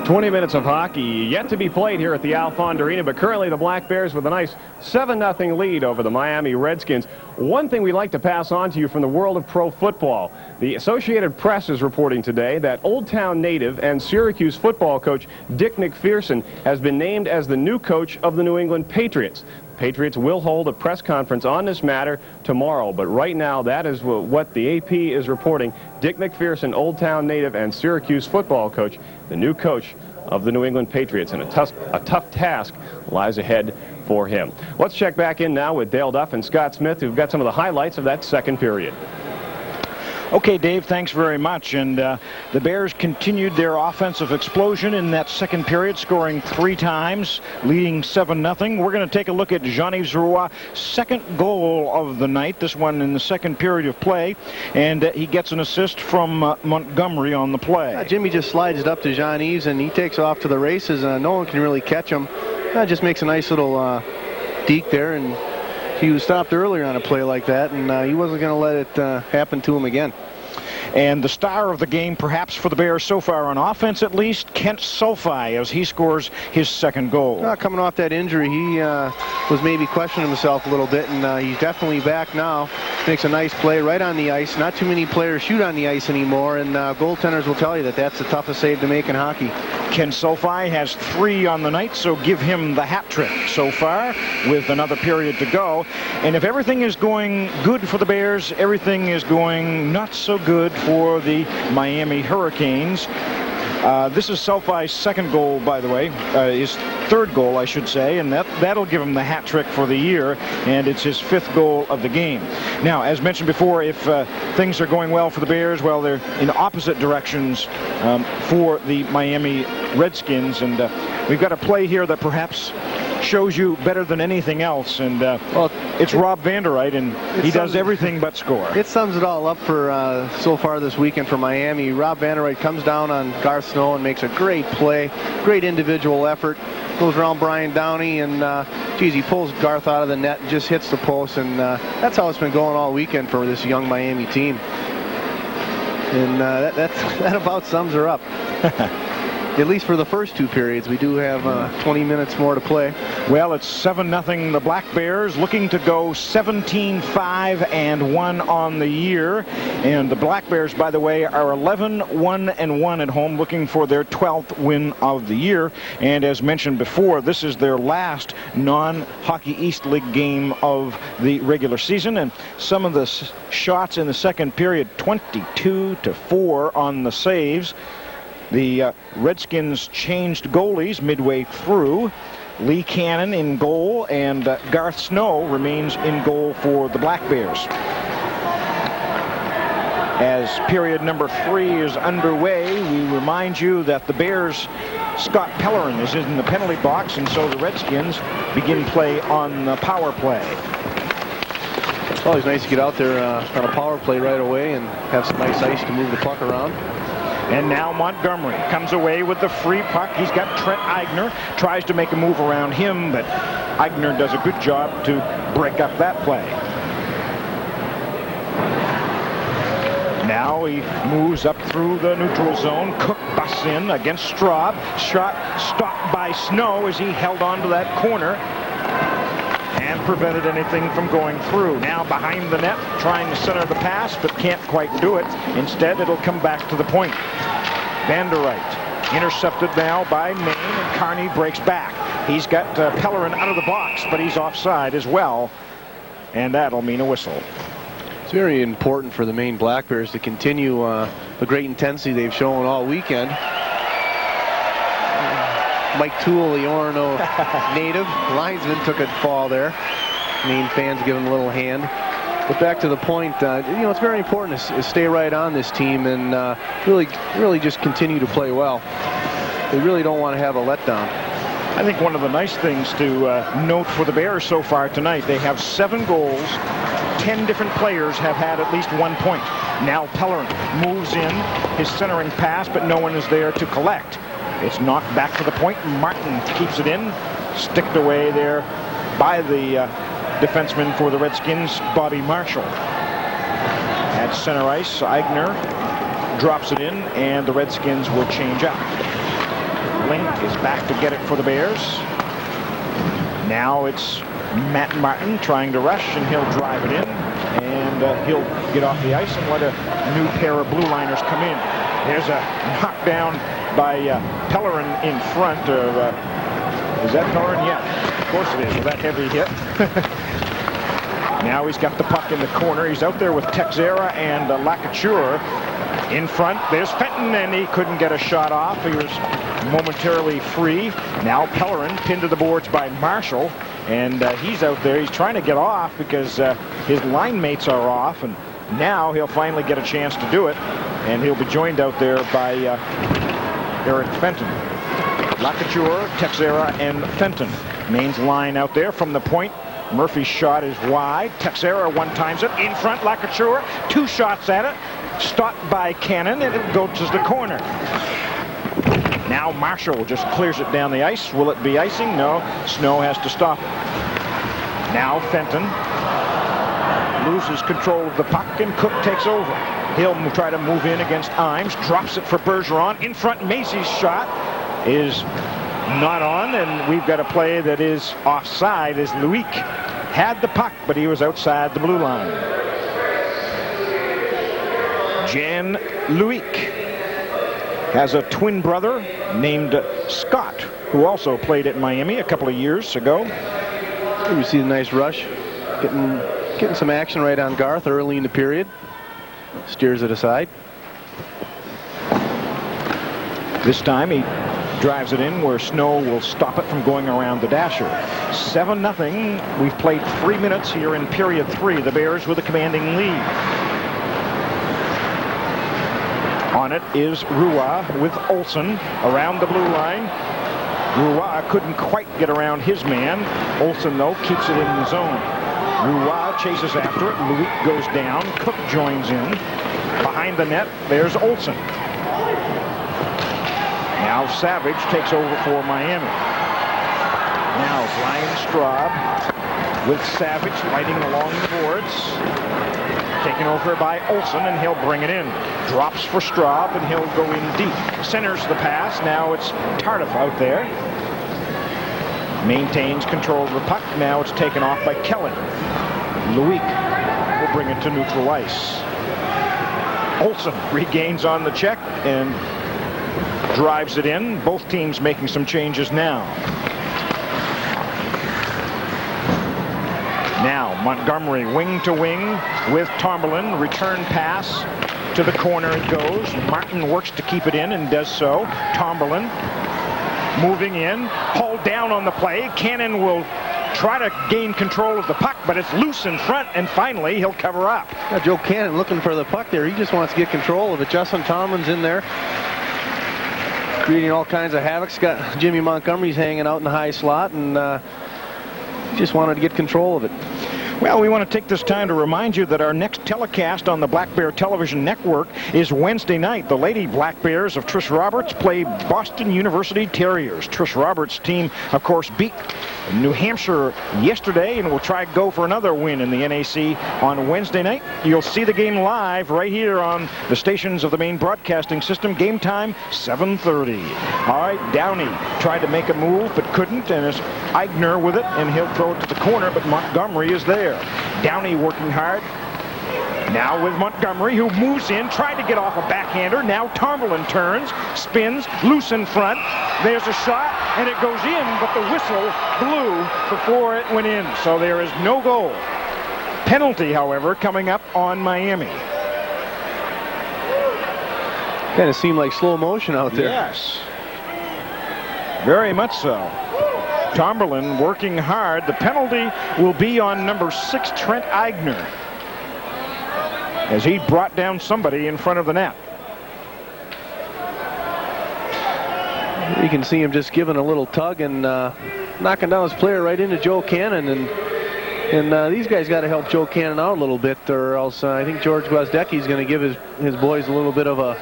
20 minutes of hockey yet to be played here at the Alfond Arena, but currently the Black Bears with a nice 7-0 lead over the Miami Redskins. One thing we'd like to pass on to you from the world of pro football. The Associated Press is reporting today that Old Town native and Syracuse football coach Dick McPherson has been named as the new coach of the New England Patriots. Patriots will hold a press conference on this matter tomorrow, but right now that is what the AP is reporting. Dick McPherson, Old Town native and Syracuse football coach, the new coach of the New England Patriots, and a tough task lies ahead for him. Let's check back in now with Dale Duff and Scott Smith, who've got some of the highlights of that second period. Okay, Dave, thanks very much. And the Bears continued their offensive explosion in that second period, scoring 3 times, leading 7-0. We're going to take a look at Jean-Yves Roy's second goal of the night, this one in the second period of play, and he gets an assist from Montgomery on the play. Jimmy just slides it up to Jean-Yves, and he takes off to the races. No one can really catch him. Just makes a nice little deke there, and he was stopped earlier on a play like that, and he wasn't going to let it happen to him again. And the star of the game, perhaps for the Bears so far on offense at least, Kent Sulfi, as he scores his second goal. Coming off that injury, he was maybe questioning himself a little bit, and he's definitely back now. Makes a nice play right on the ice. Not too many players shoot on the ice anymore, and goaltenders will tell you that that's the toughest save to make in hockey. Kent Sulfi has 3 on the night, so give him the hat trick so far with another period to go. And if everything is going good for the Bears, everything is going not so good for the Miami Hurricanes. This is Sulfi's second goal, by the way, his third goal, I should say, and that'll give him the hat trick for the year, and it's his 5th goal of the game. Now, as mentioned before, if things are going well for the Bears, well, they're in opposite directions for the Miami Redskins, and we've got a play here that perhaps shows you better than anything else, and it's Rob Vanderite, and he does everything but score. It sums it all up for so far this weekend for Miami. Rob Vanderite comes down on Garth Snow and makes a great play, great individual effort, goes around Brian Downey, and he pulls Garth out of the net and just hits the post, and that's how it's been going all weekend for this young Miami team. And that about sums her up. At least for the first 2 periods. We do have 20 minutes more to play. Well, it's 7-0. The Black Bears looking to go 17-5-1 on the year. And the Black Bears, by the way, are 11-1-1 at home, looking for their 12th win of the year. And as mentioned before, this is their last non-Hockey East League game of the regular season. And some of the shots in the second period, 22-4 on the saves. The Redskins changed goalies midway through. Lee Cannon in goal, and Garth Snow remains in goal for the Black Bears. As period number 3 is underway, we remind you that the Bears' Scott Pellerin is in the penalty box, and so the Redskins begin play on the power play. It's always nice to get out there on a power play right away and have some nice ice to move the puck around. And now Montgomery comes away with the free puck. He's got Trent Eigner, tries to make a move around him, but Eigner does a good job to break up that play. Now he moves up through the neutral zone. Cook busts in against Straub. Shot stopped by Snow as he held on to that corner and prevented anything from going through. Now behind the net, trying to center the pass, but can't quite do it. Instead, it'll come back to the point. Vanderite intercepted now by Maine, and Carney breaks back. He's got Pellerin out of the box, but he's offside as well, and that'll mean a whistle. It's very important for the Maine Black Bears to continue the great intensity they've shown all weekend. Mike Toole, the Orono native linesman, took a fall there. Maine fans give him a little hand. But back to the point, it's very important to stay right on this team and really just continue to play well. They really don't want to have a letdown. I think one of the nice things to note for the Bears so far tonight, they have 7 goals. 10 different players have had at least 1 point. Now Pellerin moves in his centering pass, but no one is there to collect. It's knocked back to the point. Martin keeps it in, sticked away there by the defenseman for the Redskins, Bobby Marshall. At center ice, Eigner drops it in, and the Redskins will change up. Link is back to get it for the Bears. Now it's Matt Martin trying to rush, and he'll drive it in. And he'll get off the ice and let a new pair of blue liners come in. There's a knockdown by Pellerin in front of... is that Pellerin? Yeah, of course it is, with that heavy hit. Now he's got the puck in the corner. He's out there with Texera and Lacouture in front. There's Fenton, and he couldn't get a shot off. He was momentarily free. Now Pellerin pinned to the boards by Marshall, and he's out there. He's trying to get off because his line mates are off, and now he'll finally get a chance to do it, and he'll be joined out there by Eric Fenton. Lacouture, Texera, and Fenton. Maine's line out there from the point. Murphy's shot is wide. Texera one-times it. In front, Lacouture. 2 shots at it. Stopped by Cannon, and it goes to the corner. Now Marshall just clears it down the ice. Will it be icing? No. Snow has to stop it. Now Fenton loses control of the puck, and Cook takes over. He'll try to move in against Imes. Drops it for Bergeron. In front, Macy's shot is not on, and we've got a play that is offside as Luik had the puck, but he was outside the blue line. Jan Luik has a twin brother named Scott, who also played at Miami a couple of years ago. We see a nice rush, getting some action right on Garth early in the period. Steers it aside. This time he drives it in where Snow will stop it from going around the dasher. 7-0. We've played 3 minutes here in period 3. The Bears with a commanding lead. On it is Roy with Olsen around the blue line. Roy couldn't quite get around his man. Olsen, though, keeps it in the zone. Roy chases after it. Luik goes down. Cook joins in. Behind the net, there's Olsen. Now Savage takes over for Miami. Now Brian Straub with Savage fighting along the boards. Taken over by Olsen, and he'll bring it in. Drops for Straub, and he'll go in deep. Centers the pass. Now it's Tardif out there. Maintains control of the puck. Now it's taken off by Kellen. Luik will bring it to neutral ice. Olsen regains on the check and drives it in. Both teams making some changes now. Now Montgomery wing to wing with Tomberlin. Return pass to the corner it goes. Martin works to keep it in and does so. Tomberlin moving in. Hauled down on the play. Cannon will try to gain control of the puck, but it's loose in front, and finally he'll cover up. Yeah, Joe Cannon looking for the puck there. He just wants to get control of it. Justin Tomlin's in there, creating all kinds of havoc. Got Jimmy Montgomery's hanging out in the high slot, and just wanted to get control of it. Well, we want to take this time to remind you that our next telecast on the Black Bear Television Network is Wednesday night. The Lady Black Bears of Trish Roberts play Boston University Terriers. Trish Roberts' team, of course, beat New Hampshire yesterday, and will try to go for another win in the NAC on Wednesday night. You'll see the game live right here on the stations of the Maine Broadcasting System. Game time, 7:30. All right, Downey tried to make a move, but couldn't, and it's Eigner with it, and he'll throw it to the corner, but Montgomery is there. Downey working hard. Now with Montgomery, who moves in, tried to get off a backhander. Now Tomberlin turns, spins, loose in front. There's a shot, and it goes in, but the whistle blew before it went in. So there is no goal. Penalty, however, coming up on Miami. Kind of seemed like slow motion out there. Yes. Very much so. Tomberlin working hard. The penalty will be on number 6, Trent Eigner, as he brought down somebody in front of the net. You can see him just giving a little tug and knocking down his player right into Joe Cannon, and these guys got to help Joe Cannon out a little bit, or else I think George Gwozdecki is going to give his boys a little bit of a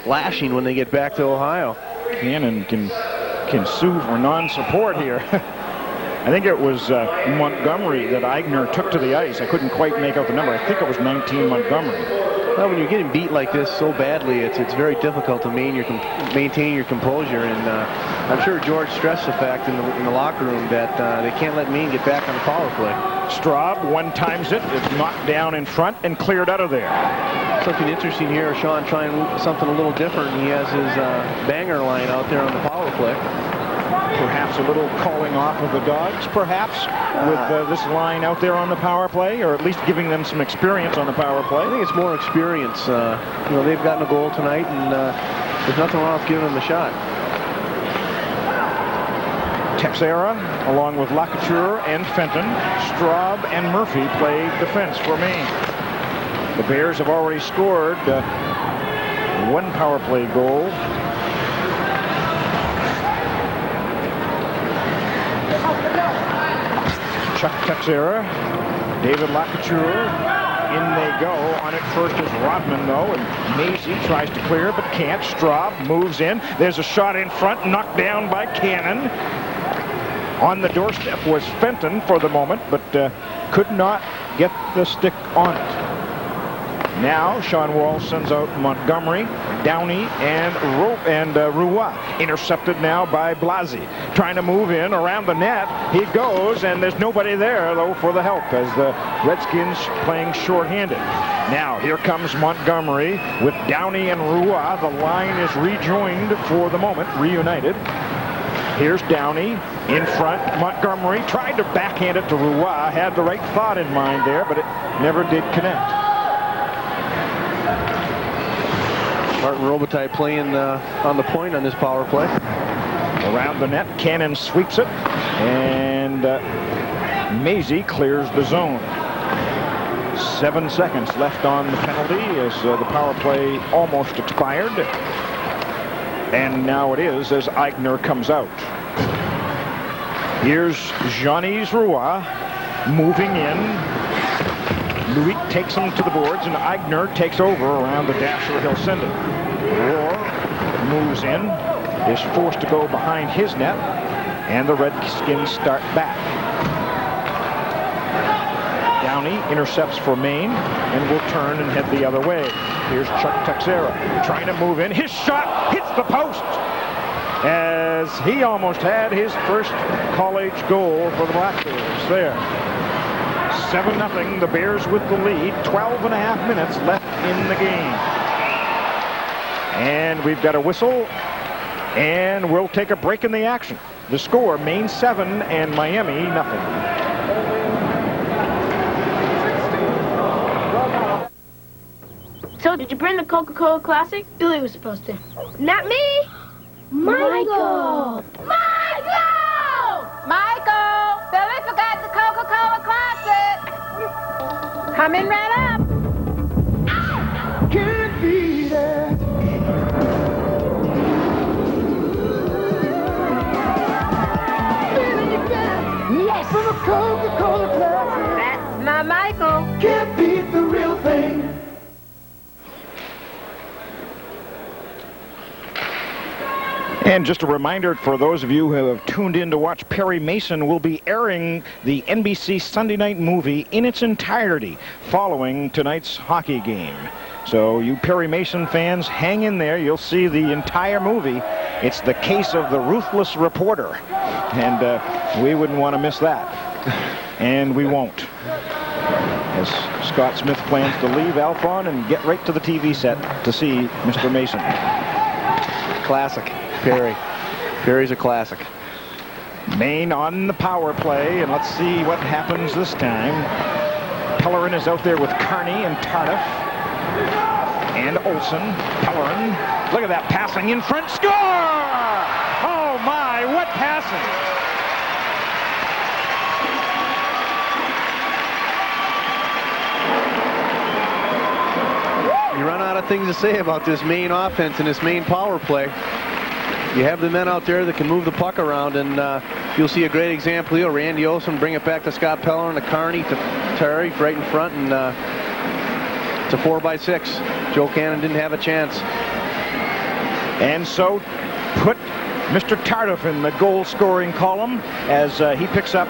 lashing when they get back to Ohio. Cannon can sue for non-support here. I think it was Montgomery that Eigner took to the ice. I couldn't quite make out the number. I think it was 19 Montgomery. Well, when you're getting beat like this so badly, it's very difficult to maintain your composure. And I'm sure George stressed the fact in the locker room that they can't let Maine get back on the power play. Straub one-times it. It's knocked down in front and cleared out of there. Something interesting here, Sean trying something a little different. He has his banger line out there on the power play. Perhaps a little calling off of the Dogs, perhaps, with this line out there on the power play, or at least giving them some experience on the power play. I think it's more experience. You know, they've gotten a goal tonight, and there's nothing wrong with giving them a shot. Texera, along with Lacouture and Fenton, Straub and Murphy play defense for Maine. The Bears have already scored one power play goal. Chuck Texera, David Lacouture, in they go. On it first is Rodman, though, and Mazie tries to clear but can't. Straub moves in. There's a shot in front, knocked down by Cannon. On the doorstep was Fenton for the moment, but could not get the stick on it. Now Sean Wall sends out Montgomery, Downey, and Roy. Intercepted now by Blasi. Trying to move in around the net. He goes, and there's nobody there, though, for the help, as the Redskins playing shorthanded. Now here comes Montgomery with Downey and Roy. The line is rejoined for the moment, reunited. Here's Downey in front. Montgomery tried to backhand it to Roy. Had the right thought in mind there, but it never did connect. Martin Robitaille playing on the point on this power play. Around the net, Cannon sweeps it, and Mazie clears the zone. 7 seconds left on the penalty as the power play almost expired. And now it is as Eigner comes out. Here's Jean-Yves Roy moving in. Louis takes him to the boards, and Eigner takes over around the dash where he'll send it. Rohr moves in, is forced to go behind his net, and the Redskins start back. Downey intercepts for Maine and will turn and head the other way. Here's Chuck Texera trying to move in. His shot hits the post as he almost had his first college goal for the Black Bears there. 7-0, the Bears with the lead. 12.5 minutes left in the game. And we've got a whistle, and we'll take a break in the action. The score, Maine 7 and Miami nothing. So, did you bring the Coca-Cola Classic? Billy was supposed to. Not me! Michael! Michael! Billy forgot the Coca-Cola Classic! Coming right up! Can't beat it. Feeling you got, yes, from a Coca-Cola Classic. That's my Michael. Can't beat the real thing. And just a reminder for those of you who have tuned in to watch Perry Mason, will be airing the NBC Sunday night movie in its entirety following tonight's hockey game. So you Perry Mason fans, hang in there. You'll see the entire movie. It's the case of the ruthless reporter. And we wouldn't want to miss that. And we won't. As Scott Smith plans to leave Alphon and get right to the TV set to see Mr. Mason. Classic. Perry. Perry's a classic. Maine on the power play, and let's see what happens this time. Pellerin is out there with Carney and Tardif. And Olsen. Pellerin. Look at that passing in front. Score! Oh my, what passing! You run out of things to say about this Maine offense and this Maine power play. You have the men out there that can move the puck around, and you'll see a great example here. Randy Olsen bring it back to Scott Pellerin, to Carney, to Terry right in front, and it's a 4-by-6. Joe Cannon didn't have a chance. And so put Mr. Tardif in the goal-scoring column as he picks up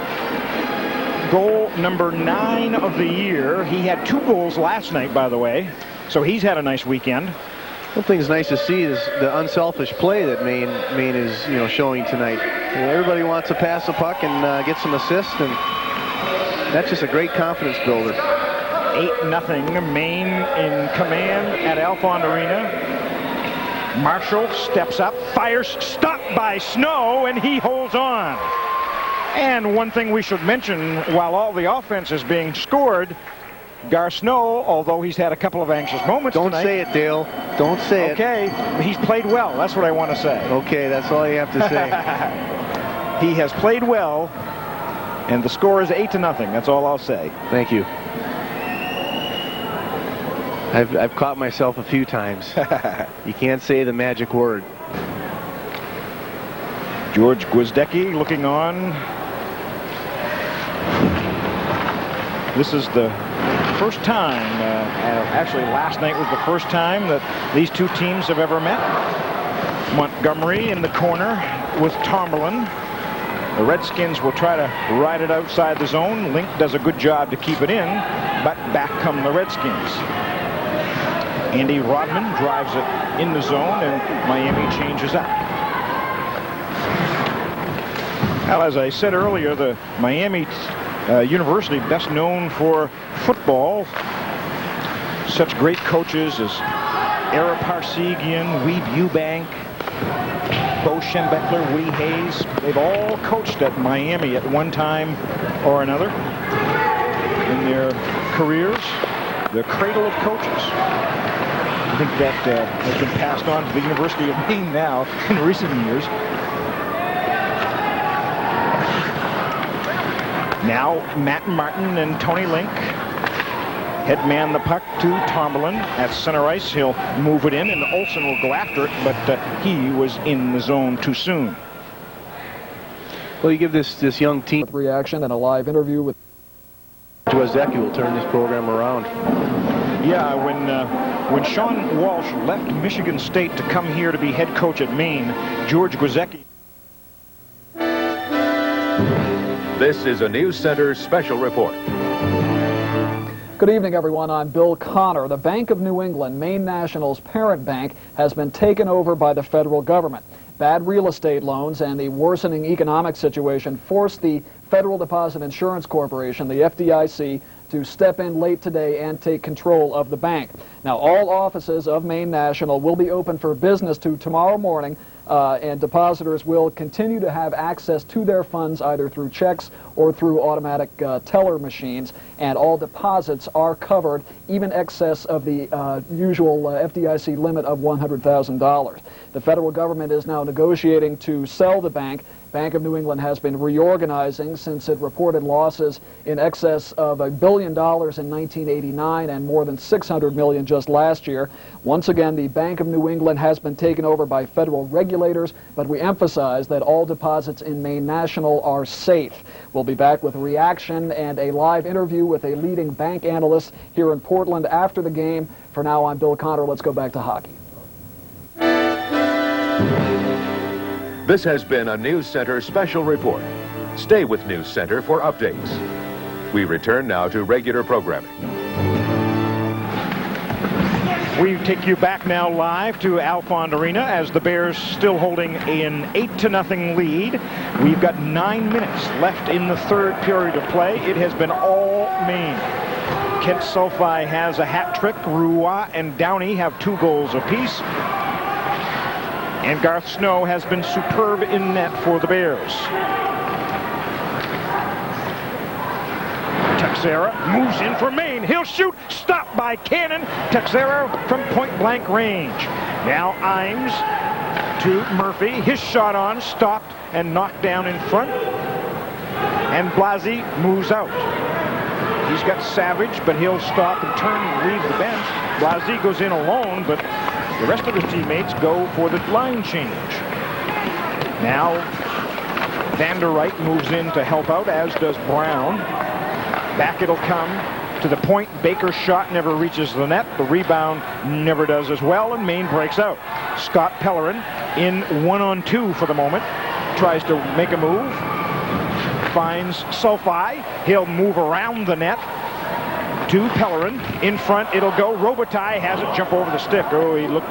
goal number 9 of the year. He had 2 goals last night, by the way. So he's had a nice weekend. One thing's nice to see is the unselfish play that Maine is showing tonight. Everybody wants to pass the puck and get some assists, and that's just a great confidence builder. 8-0, Maine in command at Alfond Arena. Marshall steps up, fires, stopped by Snow, and he holds on. And one thing we should mention, while all the offense is being scored, Gar Snow, although he's had a couple of anxious moments Don't tonight, say it, Dale. Don't say it. Okay, he's played well. That's what I want to say. Okay, that's all you have to say. He has played well, and the score is 8-0. That's all I'll say. Thank you. I've caught myself a few times. You can't say the magic word. George Gwizdecki looking on. This is the first time, actually last night was the first time that these two teams have ever met. Montgomery in the corner with Tomberlin. The Redskins will try to ride it outside the zone. Link does a good job to keep it in, but back come the Redskins. Andy Rodman drives it in the zone, and Miami changes up. Well, as I said earlier, the Miami University, best known for football. Such great coaches as Ara Parsegian, Weeb Eubank, Bo Schembechler, Woody Hayes. They've all coached at Miami at one time or another in their careers. The cradle of coaches. I think that has been passed on to the University of Maine now in recent years. Now Matt Martin and Tony Link headman the puck to Tomberlin at center ice. He'll move it in, and Olsen will go after it, but he was in the zone too soon. Well, you give this young team with reaction and a live interview with Gwizdecki will turn this program around. Yeah, when Sean Walsh left Michigan State to come here to be head coach at Maine, George Gwizdecki. This is a News Center special report. Good evening, everyone. I'm Bill Connor. The Bank of New England, Maine National's parent bank, has been taken over by the federal government. Bad real estate loans and the worsening economic situation forced the Federal Deposit Insurance Corporation, the FDIC, to step in late today and take control of the bank. Now, all offices of Maine National will be open for business to tomorrow morning, and depositors will continue to have access to their funds either through checks or through automatic teller machines, and all deposits are covered, even excess of the usual FDIC limit of $100,000. The federal government is now negotiating to sell the bank. Bank of New England has been reorganizing since it reported losses in excess of $1 billion in 1989 and more than $600 million just last year. Once again, the Bank of New England has been taken over by federal regulators, but we emphasize that all deposits in Maine National are safe. We'll be back with a reaction and a live interview with a leading bank analyst here in Portland after the game. For now, I'm Bill Connor. Let's go back to hockey. This has been a News Center special report. Stay with News Center for updates. We return now to regular programming. We take you back now live to Alfond Arena as the Bears still holding an 8-0 lead. We've got 9 minutes left in the third period of play. It has been all Maine. Kent Sulphi has a hat trick. Roy and Downey have 2 goals apiece. And Garth Snow has been superb in net for the Bears. Texera moves in for Maine. He'll shoot. Stopped by Cannon. Texera from point-blank range. Now Imes to Murphy. His shot on, stopped and knocked down in front. And Blasi moves out. He's got Savage, but he'll stop and turn and leave the bench. Blasi goes in alone, but the rest of his teammates go for the line change. Now, Van der Wright moves in to help out, as does Brown. Back it'll come to the point. Baker's shot never reaches the net. The rebound never does as well, and Maine breaks out. Scott Pellerin in 1-on-2 for the moment. Tries to make a move. Finds Sulphi. He'll move around the net. to Pellerin. In front, it'll go. Robitaille has it jump over the stick. Oh, he looked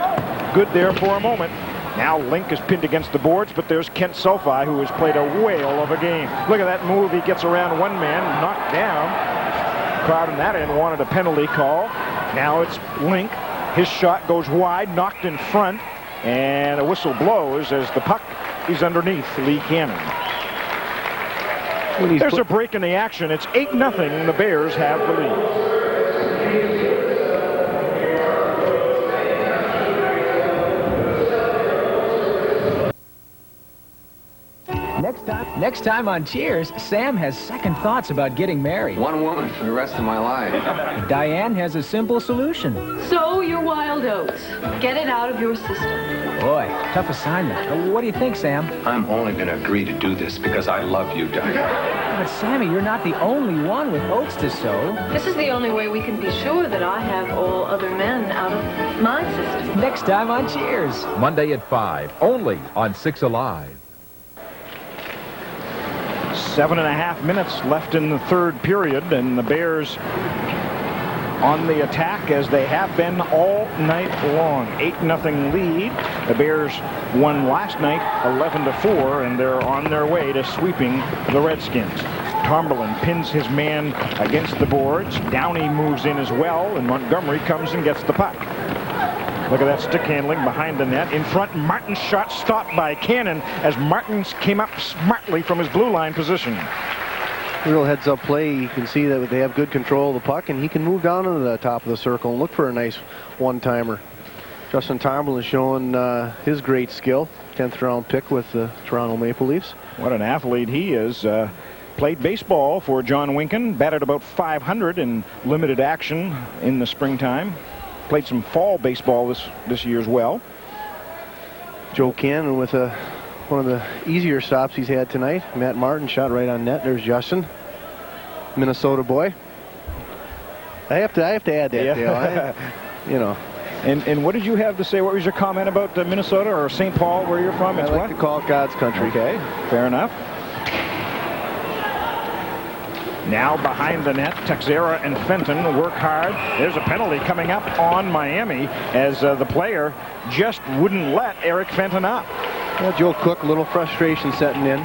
good there for a moment. Now Link is pinned against the boards, but there's Kent Sulfi, who has played a whale of a game. Look at that move. He gets around one man, knocked down. The crowd in that end wanted a penalty call. Now it's Link. His shot goes wide, knocked in front, and a whistle blows as the puck is underneath Lee Cannon. There's a break in the action. It's 8-0. The Bears have the lead. Next time on Cheers, Sam has second thoughts about getting married. One woman for the rest of my life. Diane has a simple solution. Sow your wild oats. Get it out of your system. Boy, tough assignment. What do you think, Sam? I'm only going to agree to do this because I love you, Diane. But Sammy, you're not the only one with oats to sow. This is the only way we can be sure that I have all other men out of my system. Next time on Cheers. Monday at 5, only on 6 Alive. 7.5 minutes left in the third period, and the Bears on the attack as they have been all night long. 8-0 lead. The Bears won last night 11-4, and they're on their way to sweeping the Redskins. Tomberlin pins his man against the boards. Downey moves in as well, and Montgomery comes and gets the puck. Look at that stick handling behind the net. In front, Martin's shot stopped by Cannon as Martins came up smartly from his blue line position. Real heads-up play. You can see that they have good control of the puck, and he can move down to the top of the circle and look for a nice one-timer. Justin Tomberlin showing his great skill. 10th round pick with the Toronto Maple Leafs. What an athlete he is. Played baseball for John Winken. Batted about .500 in limited action in the springtime. Played some fall baseball this year as well. Joe Cannon with one of the easier stops he's had tonight. Matt Martin shot right on net. There's Justin, Minnesota boy. I have to add that, yeah. Dale. You know. And what did you have to say? What was your comment about Minnesota or St. Paul, where you're from? I like to call it God's country. Okay, fair enough. Now behind the net, Texera and Fenton work hard. There's a penalty coming up on Miami as the player just wouldn't let Eric Fenton up. Well, Joe Cook, a little frustration setting in.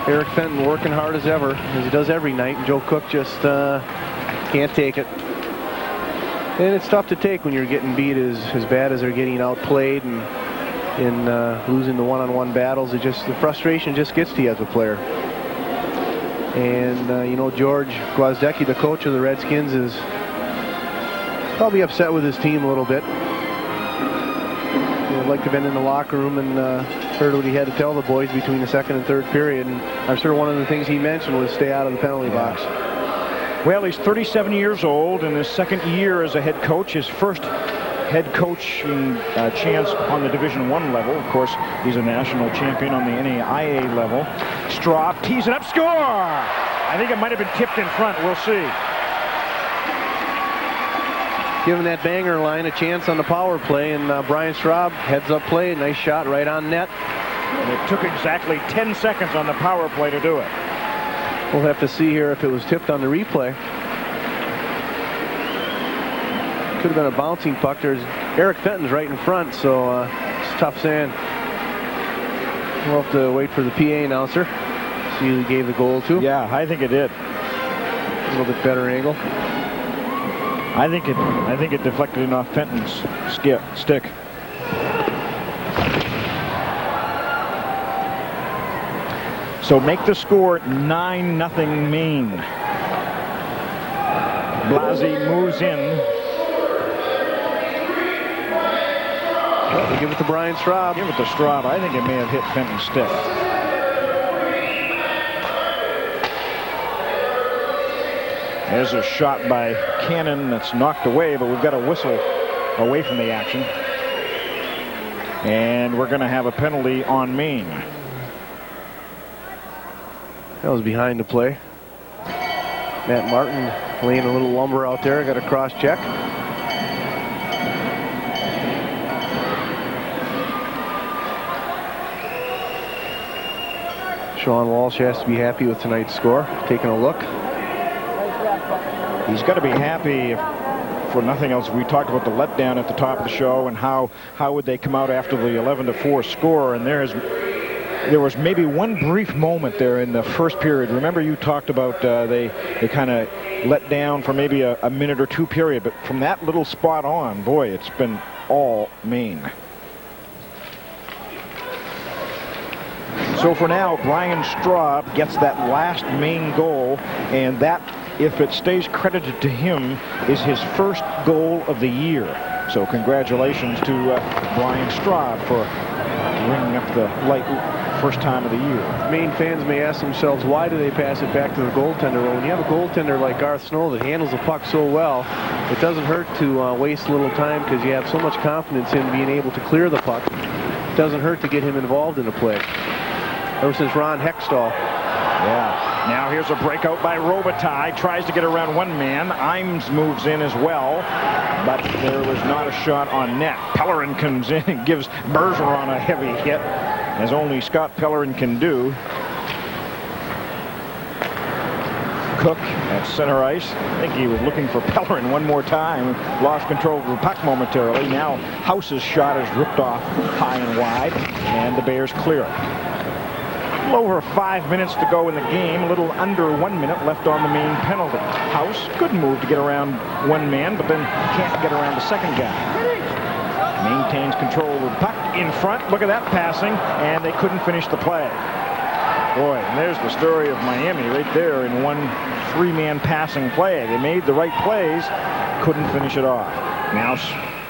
Eric Fenton working hard as ever, as he does every night, and Joe Cook just can't take it. And it's tough to take when you're getting beat as bad as they're getting outplayed and in losing the one-on-one battles. The frustration just gets to you as a player. And, you know, George Gwozdecki, the coach of the Redskins, is probably upset with his team a little bit. He'd like to have been in the locker room and heard what he had to tell the boys between the second and third period. And I'm sure one of the things he mentioned was stay out of the penalty box. Well, he's 37 years old in his second year as a head coach. His first head coaching chance on the Division I level. Of course, he's a national champion on the NAIA level. Straub tees it up, score! I think it might have been tipped in front. We'll see. Giving that banger line a chance on the power play, and Brian Straub heads up play. Nice shot right on net. And it took exactly 10 seconds on the power play to do it. We'll have to see here if it was tipped on the replay. Could have been a bouncing puck. There's Eric Fenton's right in front, so it's tough saying. We'll have to wait for the PA announcer. See who he gave the goal to. Yeah, I think it did. A little bit better angle. I think it deflected in off Fenton's stick. So make the score 9-0 Maine. Blasi moves in. Well, give it to Brian Straub. Give it to Straub. I think it may have hit Fenton's stick. There's a shot by Cannon that's knocked away, but we've got a whistle away from the action. And we're going to have a penalty on Maine. That was behind the play. Matt Martin laying a little lumber out there. Got a cross check. Sean Walsh has to be happy with tonight's score. Taking a look. He's got to be happy, if for nothing else. We talked about the letdown at the top of the show and how would they come out after the 11-4 score, and there was maybe one brief moment there in the first period. Remember, you talked about they kind of let down for maybe a minute or two period, but from that little spot on, boy, it's been all Maine. So for now, Brian Straub gets that last Maine goal, and that, if it stays credited to him, is his first goal of the year. So congratulations to Brian Straub for ringing up the light first time of the year. Maine fans may ask themselves, why do they pass it back to the goaltender? Well, when you have a goaltender like Garth Snow that handles the puck so well, it doesn't hurt to waste a little time, because you have so much confidence in being able to clear the puck. It doesn't hurt to get him involved in a play. Ever since Ron Hextall. Yeah. Now here's a breakout by Robitaille. Tries to get around one man. Imes moves in as well, but there was not a shot on net. Pellerin comes in and gives Bergeron a heavy hit, as only Scott Pellerin can do. Cook at center ice. I think he was looking for Pellerin one more time. Lost control of the puck momentarily. Now House's shot is ripped off high and wide, and the Bears clear it. Over 5 minutes to go in the game. A little under 1 minute left on the Maine penalty. House, good move to get around one man, but then can't get around the second guy. Maintains control of the puck in front. Look at that passing, and they couldn't finish the play. Boy, and there's the story of Miami right there in one three-man passing play. They made the right plays, couldn't finish it off. Now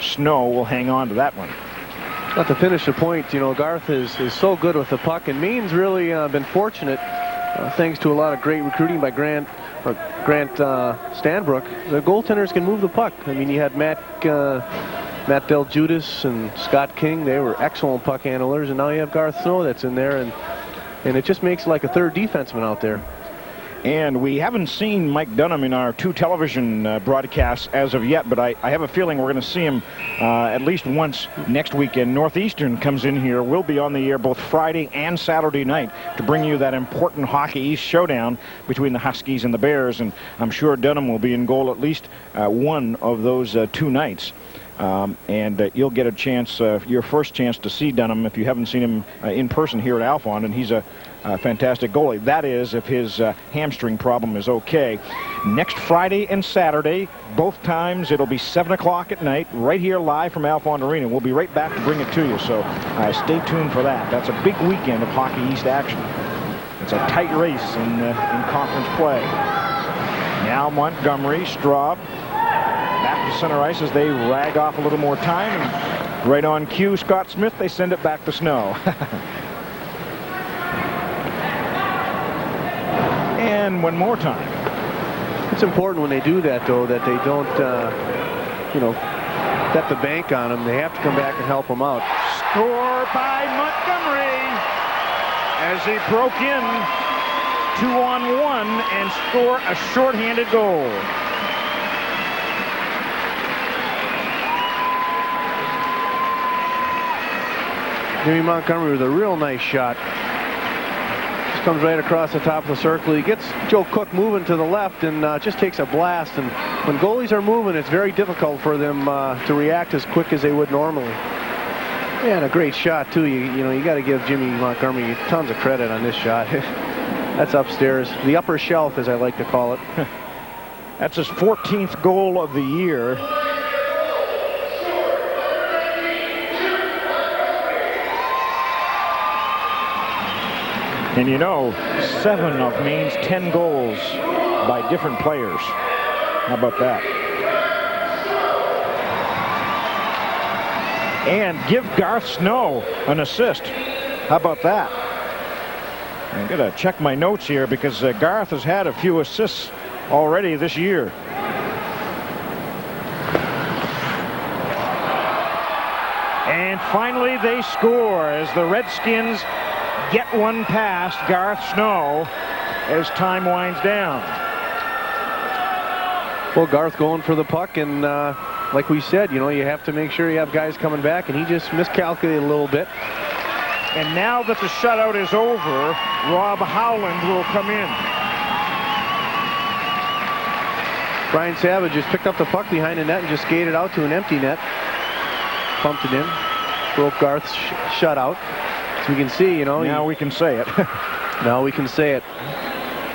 Snow will hang on to that one. Not to finish the point, you know, Garth is so good with the puck, and Maine's really been fortunate, thanks to a lot of great recruiting by Grant Stanbrook. The goaltenders can move the puck. I mean, you had Matt Del Judas and Scott King. They were excellent puck handlers, and now you have Garth Snow that's in there, and it just makes it like a third defenseman out there. And we haven't seen Mike Dunham in our two television broadcasts as of yet, but I have a feeling we're going to see him at least once next weekend. Northeastern comes in here. We'll be on the air both Friday and Saturday night to bring you that important Hockey East showdown between the Huskies and the Bears, and I'm sure Dunham will be in goal at least one of those 2 nights. And you'll get a chance, your first chance to see Dunham if you haven't seen him in person here at Alphon, and he's a fantastic goalie. That is, if his hamstring problem is okay. Next Friday and Saturday, both times, it'll be 7 o'clock at night, right here live from Alphon Arena. We'll be right back to bring it to you, so stay tuned for that. That's a big weekend of Hockey East action. It's a tight race in conference play. Now Montgomery, Straub, back to center ice as they rag off a little more time. And right on cue, Scott Smith, they send it back to Snow. And one more time. It's important when they do that, though, that they don't, bet the bank on them. They have to come back and help them out. Score by Montgomery as he broke in 2-on-1 and score a shorthanded goal. Jimmy Montgomery with a real nice shot. Just comes right across the top of the circle. He gets Joe Cook moving to the left and just takes a blast. And when goalies are moving, it's very difficult for them to react as quick as they would normally. Yeah, and a great shot, too. You got to give Jimmy Montgomery tons of credit on this shot. That's upstairs. The upper shelf, as I like to call it. That's his 14th goal of the year. And 7 of Maine's 10 goals by different players. How about that? And give Garth Snow an assist. How about that? I'm going to check my notes here because Garth has had a few assists already this year. And finally they score as the Redskins get one past Garth Snow as time winds down. Well, Garth going for the puck, and like we said, you have to make sure you have guys coming back, and he just miscalculated a little bit. And now that the shutout is over, Rob Howland will come in. Brian Savage just picked up the puck behind the net and just skated out to an empty net. Pumped it in. Broke Garth's shutout. So we can see, you know. Now we can say it. Now we can say it.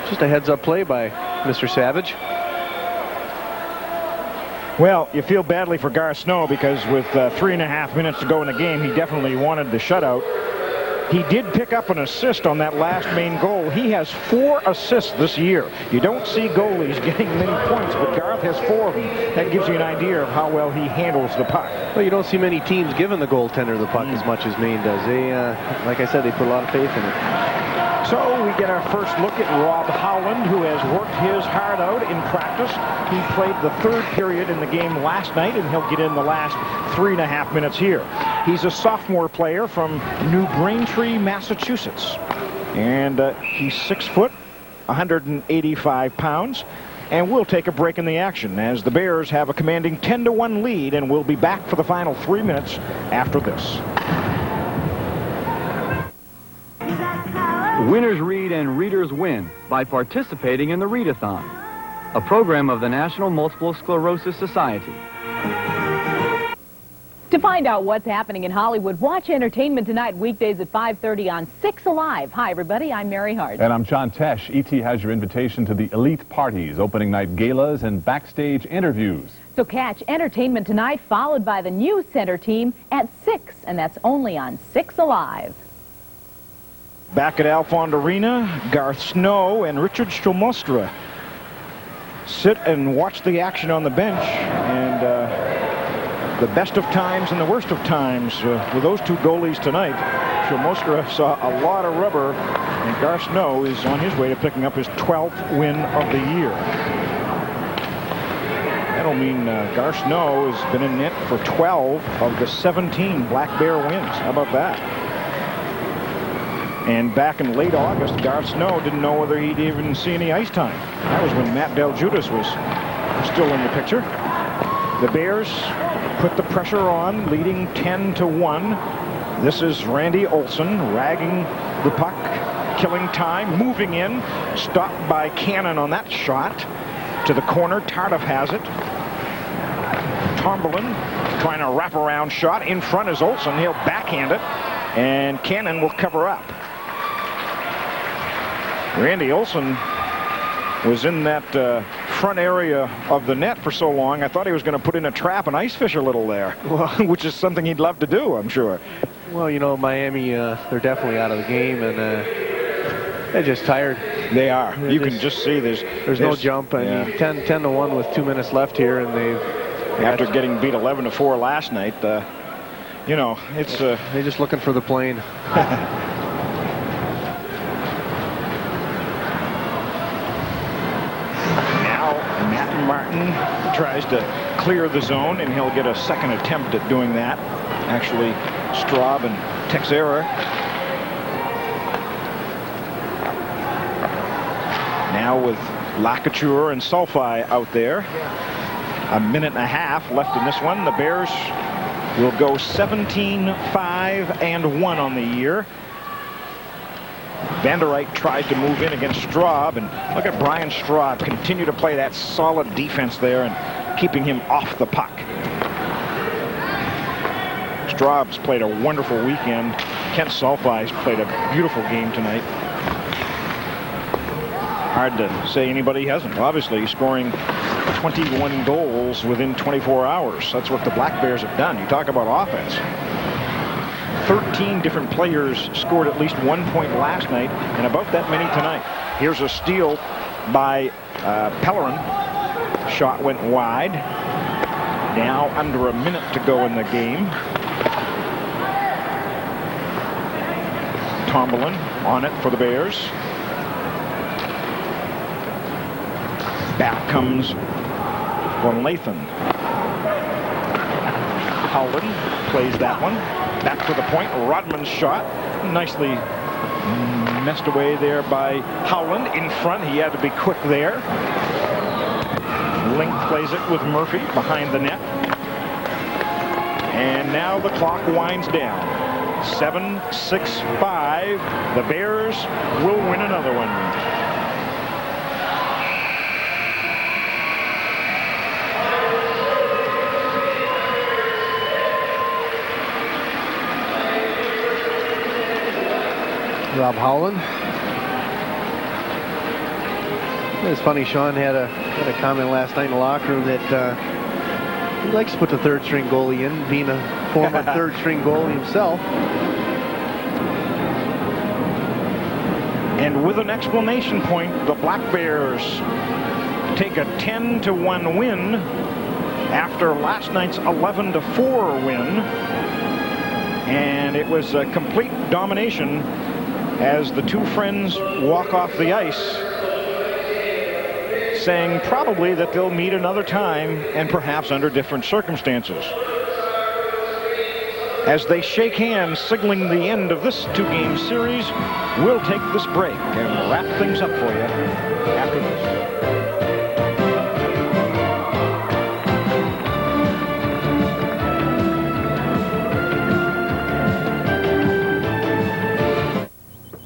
Just a heads-up play by Mr. Savage. Well, you feel badly for Garth Snow because with 3.5 minutes to go in the game, he definitely wanted the shutout. He did pick up an assist on that last Maine goal. He has 4 assists this year. You don't see goalies getting many points, but Garth has 4 of them. That gives you an idea of how well he handles the puck. Well, you don't see many teams giving the goaltender the puck as much as Maine does. They, like I said, they put a lot of faith in it. So we get our first look at Rob Howland, who has worked his heart out in practice. He played the 3rd period in the game last night, and he'll get in the last 3.5 minutes here. He's a sophomore player from New Braintree, Massachusetts. And he's 6 foot, 185 pounds. And we'll take a break in the action as the Bears have a commanding 10-1 lead, and we'll be back for the final 3 minutes after this. Winners read and readers win by participating in the Readathon, a program of the National Multiple Sclerosis Society. To find out what's happening in Hollywood, watch Entertainment Tonight weekdays at 5:30 on 6 Alive. Hi, everybody. I'm Mary Hart. And I'm John Tesh. ET has your invitation to the elite parties, opening night galas, and backstage interviews. So catch Entertainment Tonight, followed by the News Center team at 6, and that's only on 6 Alive. Back at Alfond Arena, Garth Snow and Richard Stelmostra sit and watch the action on the bench, and the best of times and the worst of times with those 2 goalies tonight. Stelmostra saw a lot of rubber, and Garth Snow is on his way to picking up his 12th win of the year. That'll mean Garth Snow has been in net for 12 of the 17 Black Bear wins. How about that? And back in late August, Garth Snow didn't know whether he'd even see any ice time. That was when Matt Del Judas was still in the picture. The Bears put the pressure on, leading 10-1. This is Randy Olson ragging the puck, killing time, moving in, stopped by Cannon on that shot. To the corner, Tardif has it. Tomberlin trying a wraparound shot. In front is Olson. He'll backhand it, and Cannon will cover up. Randy Olson was in that front area of the net for so long, I thought he was going to put in a trap and ice fish a little there, which is something he'd love to do, I'm sure. Well, you know, Miami, they're definitely out of the game, and they're just tired. They are. You can just see there's no jump. I mean, 10-1 with 2 minutes left here, and they've... After getting beat 11-4 last night, you know, it's... they're just looking for the plane. Martin tries to clear the zone, and he'll get a second attempt at doing that. Actually, Straub and Texera. Now with Lacouture and Sulfy out there. A minute and a half left in this one. The Bears will go 17-5-1 on the year. Van der Eyck tried to move in against Straub, and look at Brian Straub continue to play that solid defense there and keeping him off the puck. Straub's played a wonderful weekend. Kent Sulfy's played a beautiful game tonight. Hard to say anybody hasn't. Obviously scoring 21 goals within 24 hours. That's what the Black Bears have done. You talk about offense. 13 different players scored at least 1 point last night, and about that many tonight. Here's a steal by Pellerin. Shot went wide. Now under a minute to go in the game. Tomberlin on it for the Bears. Back comes Von Lathan. Howland plays that one. Back to the point. Rodman's shot. Nicely messed away there by Howland. In front. He had to be quick there. Link plays it with Murphy behind the net. And now the clock winds down. 7-6-5. The Bears will win another one. Rob Howland. It's funny, Sean had a comment last night in the locker room that he likes to put the third-string goalie in, being a former third-string goalie himself. And with an exclamation point, the Black Bears take a 10-1 win after last night's 11-4 win. And it was a complete domination as the two friends walk off the ice, saying probably that they'll meet another time and perhaps under different circumstances. As they shake hands, signaling the end of this two-game series, we'll take this break and wrap things up for you after this.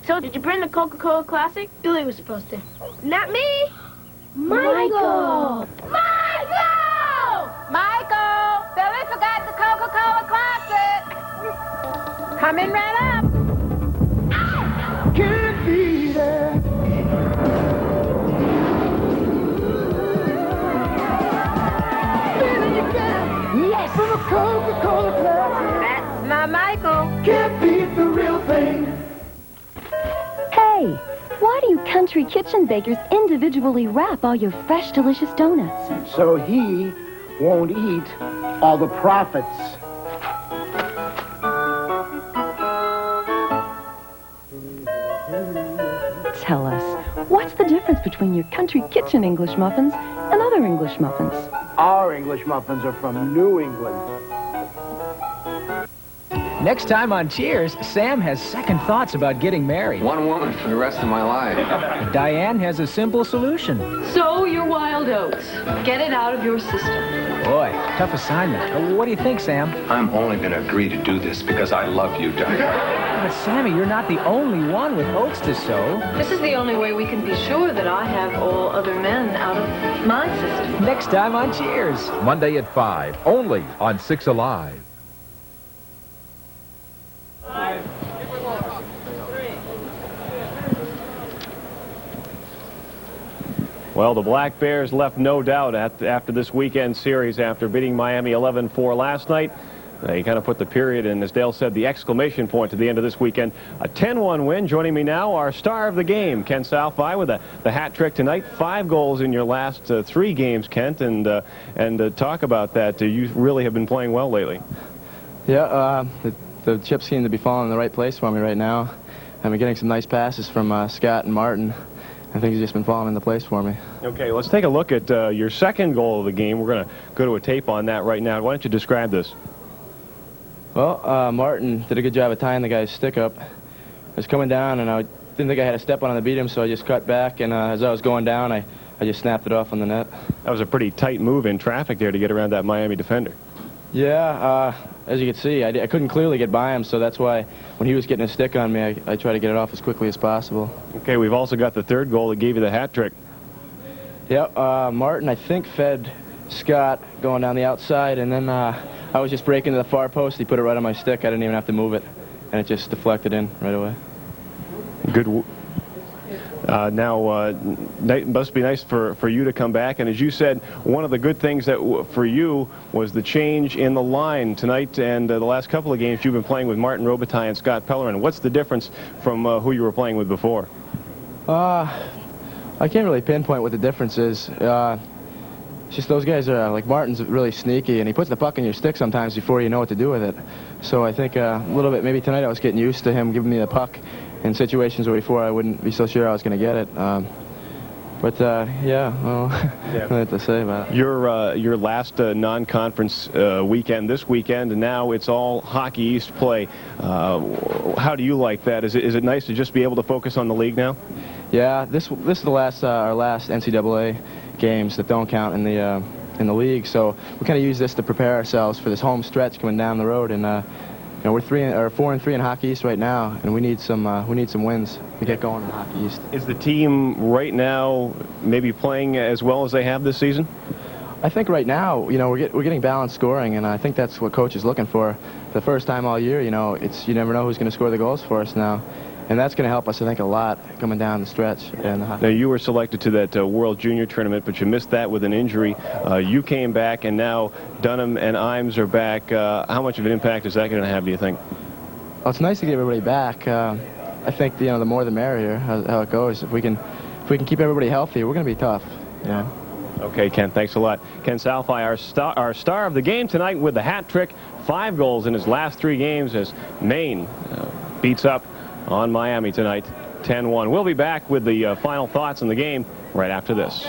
So, did you bring the Coca-Cola Classic? Billy was supposed to. Not me. Michael! Michael! Billy forgot the Coca-Cola Classic. Coming right up. Can't be there. Billy, you got yes from a Coca-Cola Classic. That's my Michael. Can't beat the real thing. Hey, why do you country kitchen bakers individually wrap all your fresh, delicious donuts? So he won't eat all the profits. Tell us, what's the difference between your country kitchen English muffins and other English muffins? Our English muffins are from New England. Next time on Cheers, Sam has second thoughts about getting married. One woman for the rest of my life. Diane has a simple solution. So your wild oats. Get it out of your system. Boy, tough assignment. What do you think, Sam? I'm only going to agree to do this because I love you, Diane. But Sammy, you're not the only one with oats to sow. This is the only way we can be sure that I have all other men out of my system. Next time on Cheers. Monday at 5, only on 6 Alive. Well, the Black Bears left no doubt after this weekend series, after beating Miami 11-4 last night. They kind of put the period, and as Dale said, the exclamation point to the end of this weekend. A 10-1 win. Joining me now, our star of the game, Kent Southby, with the hat trick tonight. 5 goals in your last 3 games, Kent, and talk about that. You really have been playing well lately. Yeah, the chips seem to be falling in the right place for me right now. I've been getting some nice passes from Scott and Martin. I think he's just been falling into place for me. Okay, let's take a look at your second goal of the game. We're going to go to a tape on that right now. Why don't you describe this? Well, Martin did a good job of tying the guy's stick up. I was coming down, and I didn't think I had a step on him to beat him, so I just cut back, and as I was going down, I just snapped it off on the net. That was a pretty tight move in traffic there to get around that Miami defender. Yeah, as you can see, I couldn't clearly get by him, so that's why when he was getting a stick on me, I tried to get it off as quickly as possible. Okay, we've also got the third goal that gave you the hat trick. Yep, Martin, I think, fed Scott going down the outside, and then I was just breaking to the far post. He put it right on my stick. I didn't even have to move it, and it just deflected in right away. Good. Now, it must be nice for you to come back. And as you said, one of the good things that for you was the change in the line tonight and the last couple of games you've been playing with Martin Robitaille and Scott Pellerin. What's the difference from who you were playing with before? I can't really pinpoint what the difference is. It's just those guys are, like Martin's really sneaky, and he puts the puck in your stick sometimes before you know what to do with it. So I think a little bit, maybe tonight I was getting used to him giving me the puck in situations where before I wouldn't be so sure I was going to get it. Yeah, well, nothing to say about it. Your last non-conference weekend this weekend, and now it's all Hockey East play. How do you like that? Is it nice to just be able to focus on the league now? Yeah, this is the last our last NCAA games that don't count in the league. So we kind of use this to prepare ourselves for this home stretch coming down the road. And you know, we're 4-3 in Hockey East right now, and we need some wins to get going in Hockey East. Is the team right now maybe playing as well as they have this season? I think right now, you know, we're getting balanced scoring, and I think that's what coach is looking for. For the first time all year, you know, you never know who's going to score the goals for us now. And that's going to help us, I think, a lot coming down the stretch. Now, you were selected to that World Junior Tournament, but you missed that with an injury. You came back, and now Dunham and Imes are back. How much of an impact is that going to have, do you think? Well, it's nice to get everybody back. I think, you know, the more the merrier, how it goes. If we can keep everybody healthy, we're going to be tough. Yeah. Okay, Ken, thanks a lot. Ken Salfi, our star of the game tonight with the hat trick. 5 goals in his last 3 games as Maine beats up on Miami tonight, 10-1. We'll be back with the final thoughts on the game right after this.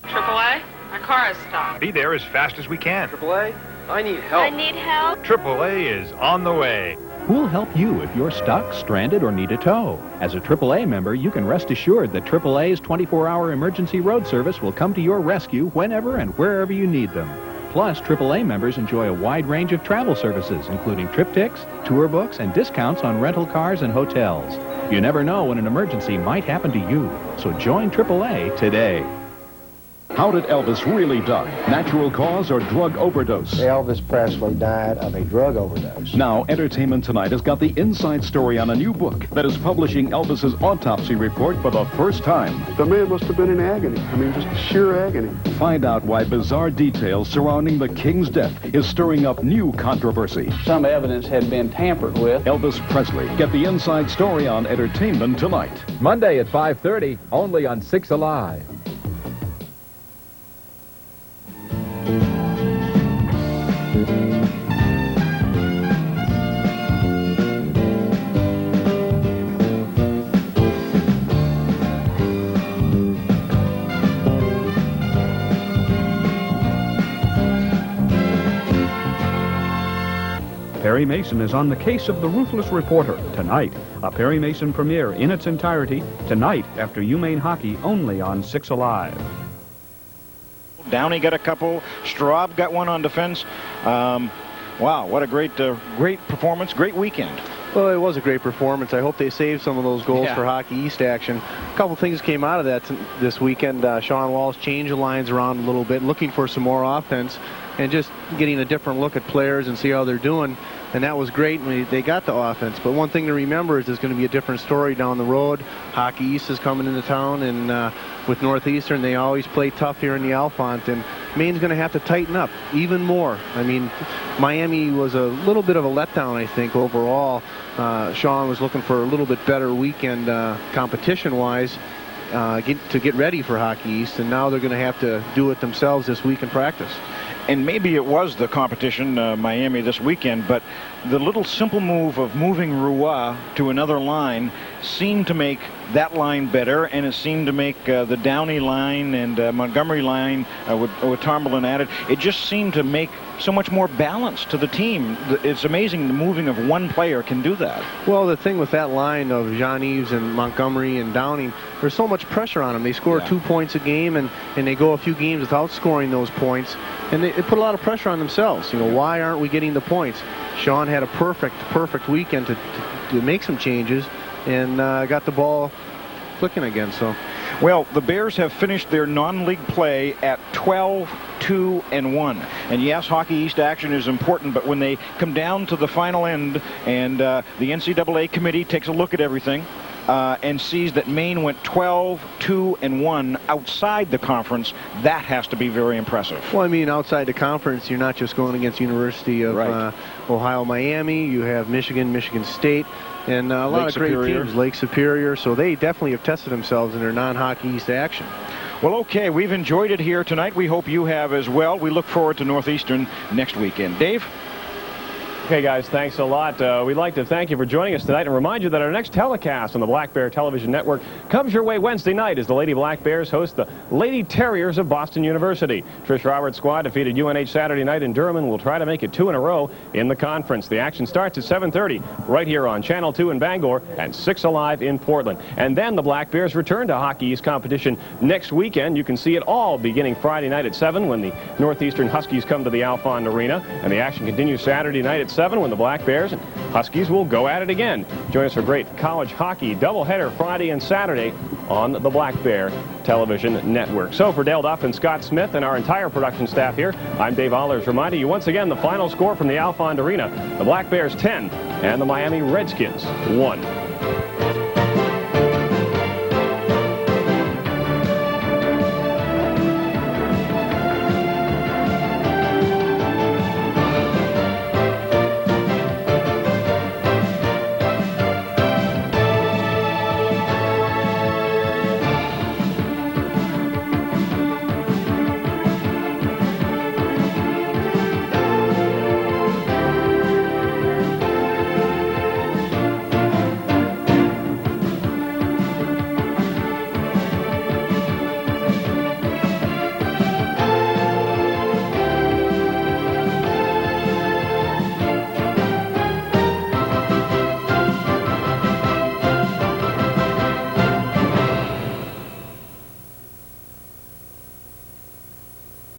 AAA, our car is stopped. Be there as fast as we can. AAA, I need help. I need help. AAA is on the way. Who'll help you if you're stuck, stranded, or need a tow? As a AAA member, you can rest assured that AAA's 24-hour emergency road service will come to your rescue whenever and wherever you need them. Plus, AAA members enjoy a wide range of travel services, including triptychs, tour books, and discounts on rental cars and hotels. You never know when an emergency might happen to you, so join AAA today. How did Elvis really die? Natural cause or drug overdose? Elvis Presley died of a drug overdose. Now, Entertainment Tonight has got the inside story on a new book that is publishing Elvis's autopsy report for the first time. The man must have been in agony. I mean, just sheer agony. Find out why bizarre details surrounding the King's death is stirring up new controversy. Some evidence had been tampered with. Elvis Presley. Get the inside story on Entertainment Tonight. Monday at 5:30, only on 6 Alive. Perry Mason is on the case of the ruthless reporter tonight. A Perry Mason premiere in its entirety tonight after UMaine hockey only on 6 Alive. Downey got a couple. Straub got one on defense. Wow, what a great performance. Great weekend. Well, it was a great performance. I hope they saved some of those goals for Hockey East action. A couple things came out of that this weekend. Sean Walsh changed the lines around a little bit, looking for some more offense and just getting a different look at players and see how they're doing. And that was great when they got the offense. But one thing to remember is there's going to be a different story down the road. Hockey East is coming into town, and with Northeastern, they always play tough here in the Alphont. And Maine's going to have to tighten up even more. I mean, Miami was a little bit of a letdown, I think, overall. Sean was looking for a little bit better weekend competition-wise to get ready for Hockey East, and now they're going to have to do it themselves this week in practice. And maybe it was the competition, Miami, this weekend, but the little simple move of moving Roy to another line seemed to make that line better, and it seemed to make the Downey line and Montgomery line with Tomberlin added. It just seemed to make so much more balance to the team. It's amazing the moving of one player can do that. Well, the thing with that line of Jean-Yves and Montgomery and Downing, there's so much pressure on them. They score 2 points a game, and they go a few games without scoring those points, and they put a lot of pressure on themselves. You know, why aren't we getting the points? Sean had a perfect weekend to make some changes and got the ball clicking again. So, well, the Bears have finished their non-league play at 12-2-1. And yes, Hockey East action is important, but when they come down to the final end and the NCAA committee takes a look at everything and sees that Maine went 12-2-1 outside the conference, that has to be very impressive. Well, I mean, outside the conference, you're not just going against University of Ohio, Miami. You have Michigan, Michigan State, and a lot of great teams, Lake Superior. So they definitely have tested themselves in their non-Hockey East action. Well, okay, we've enjoyed it here tonight. We hope you have as well. We look forward to Northeastern next weekend. Dave? Okay, guys, thanks a lot. We'd like to thank you for joining us tonight and remind you that our next telecast on the Black Bear Television Network comes your way Wednesday night as the Lady Black Bears host the Lady Terriers of Boston University. Trish Roberts' squad defeated UNH Saturday night in Durham and will try to make it 2 in a row in the conference. The action starts at 7:30 right here on Channel 2 in Bangor and 6 Alive in Portland. And then the Black Bears return to Hockey East competition next weekend. You can see it all beginning Friday night at 7 when the Northeastern Huskies come to the Alphont Arena, and the action continues Saturday night at 6. 7 when the Black Bears and Huskies will go at it again. Join us for great college hockey doubleheader Friday and Saturday on the Black Bear Television Network. So for Dale Duff and Scott Smith and our entire production staff here, I'm Dave Allers reminding you once again the final score from the Alfond Arena. The Black Bears 10 and the Miami Redskins 1.